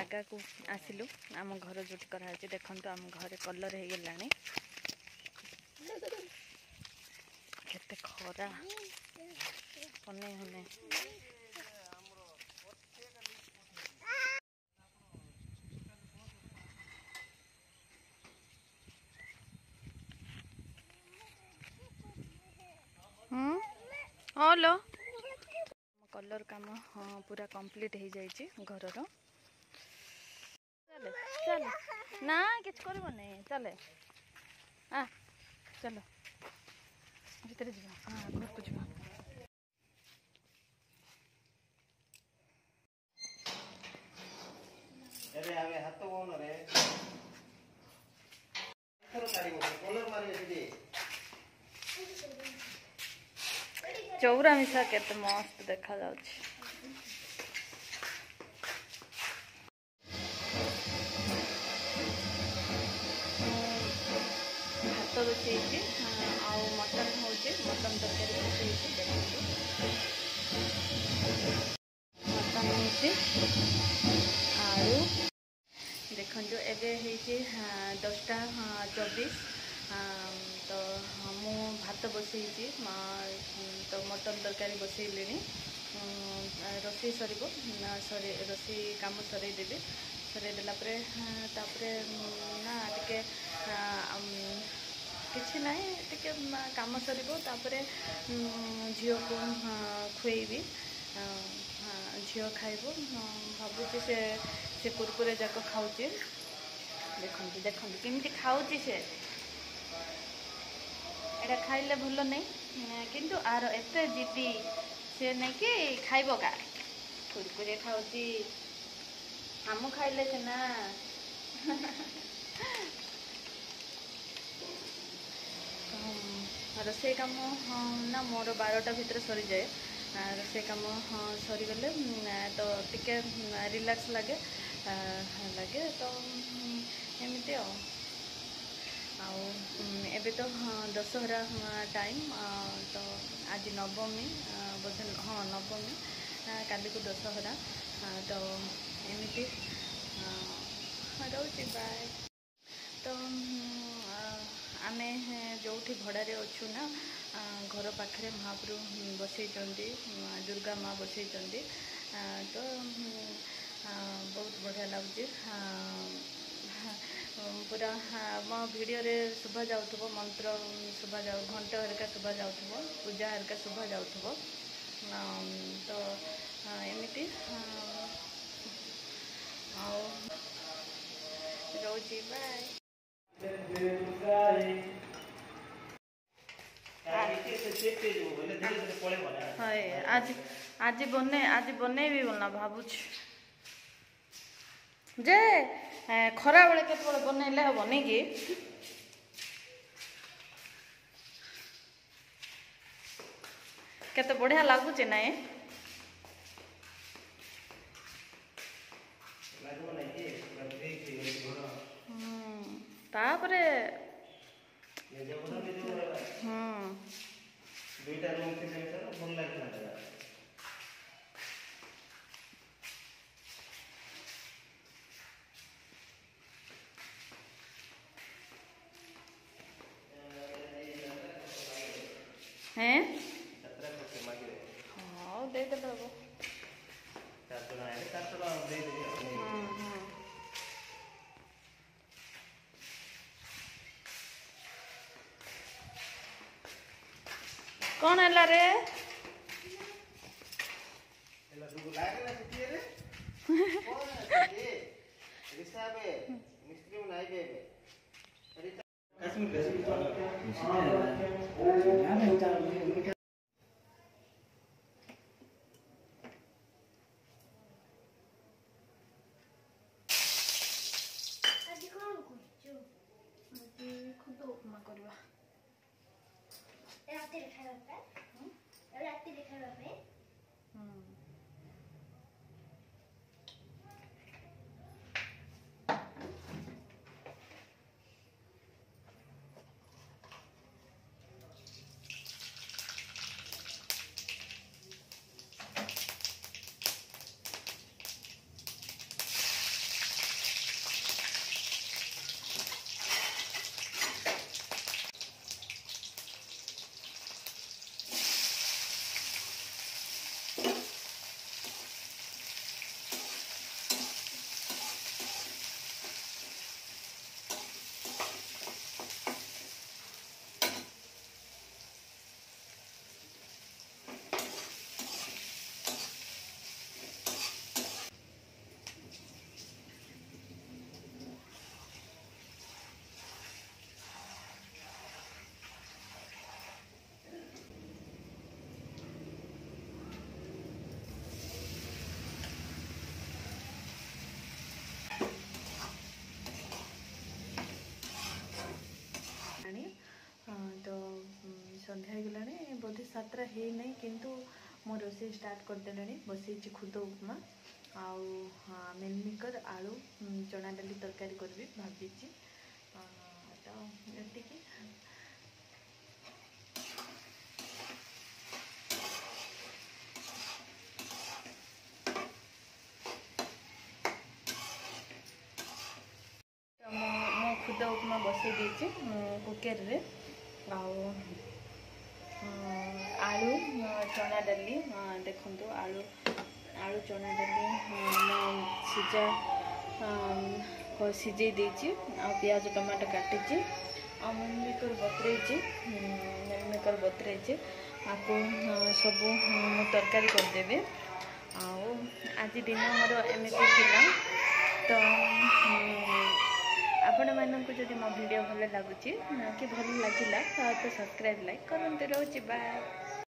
जगह को आसिलु आम घर जो कराई देखु आम घर कलर हो गलानी केते खरा पने होने हेलो कलर काम पूरा कंप्लीट हो जाइए घर चले चले ना किच कर चले आ चलो भीतर जा हाँ घर को जा अरे आगे हाथ तो कौन रे इधर गाड़ी को कलर मारिए दीदी चौरा मिसा केते मस्त देखा जाउछि भात रोषे आउ मटन होचे मटन तरकारी रोषे मटन होचे आउ देखो एबे होइछे 10:24 तो मु भात बसई तो मटन तरकारी बसैले रोषे सर रोषे कम सरदेवी सरदेला ना टिके किसी ना टिके कम सर झील को खुएबी झील खाइब भावुँ से कुरकुरे जाक खाऊ देखो देखो केमी खाऊँ से एटा खाइले भल नहीं किंतु आर एत जिदी से नहीं कि खाइब का कुरकुरे खाऊँ आम खाइले सीना रोषे कम ना मोर 12टा भितर सरी जाए रोषे कम सरीगले तो टिके रिलैक्स लगे लगे तो एमती एबे तो दशहरा टाइम तो आज नवमी बोधे हाँ नवमी काली को दशहरा तो एमती रोचे बाय तो आमे जो भड़ारे अच्छु ना घर पाखे महाप्रभु बसई दुर्गा माँ बसई तो बहुत बढ़िया लगे पूरा मो वीडियो रे शुभा जाउथबो मंत्र शुभा जाउ घंटा हरका शुभा जाउथबो पूजा हरका शुभा जाउथबो तो एमिति रोजी बाय आज आज बनेबी बोलना भावुछ जे खरा बेले केतबेले बनैले हम नहीं कि केते बढ़िया लागुचे ना तापरे दुईटा रूम के सेंटर भल लागला हैं हाँ दे दे बाबू 400 दे दे कौन है रे एला दुगो लागे ना सिटी रे कौन है ये रिसाबे मिस्त्री नाई बेबे अरे मात्रा है नहीं किंतु मो रोषे स्टार्ट करदेली बसई खुद उपमा आउ मिलमिकर आलू चना डाली तरकारी करी भावी तो ये खुद उपमा बसई देती कुकर रे आलू चना डाली देखु आलू आलू चना डाली सीजा सीझे देती पियाज टमाटो काटी मिलमेकर बतरे आपको सब तरकारी करदेवे आज दिन मोर एमती थिला तो आपण मानक जदि मो वीडियो भल लगुच कि भल लगिला तो सब्सक्राइब लाइक करते रोचे बाय।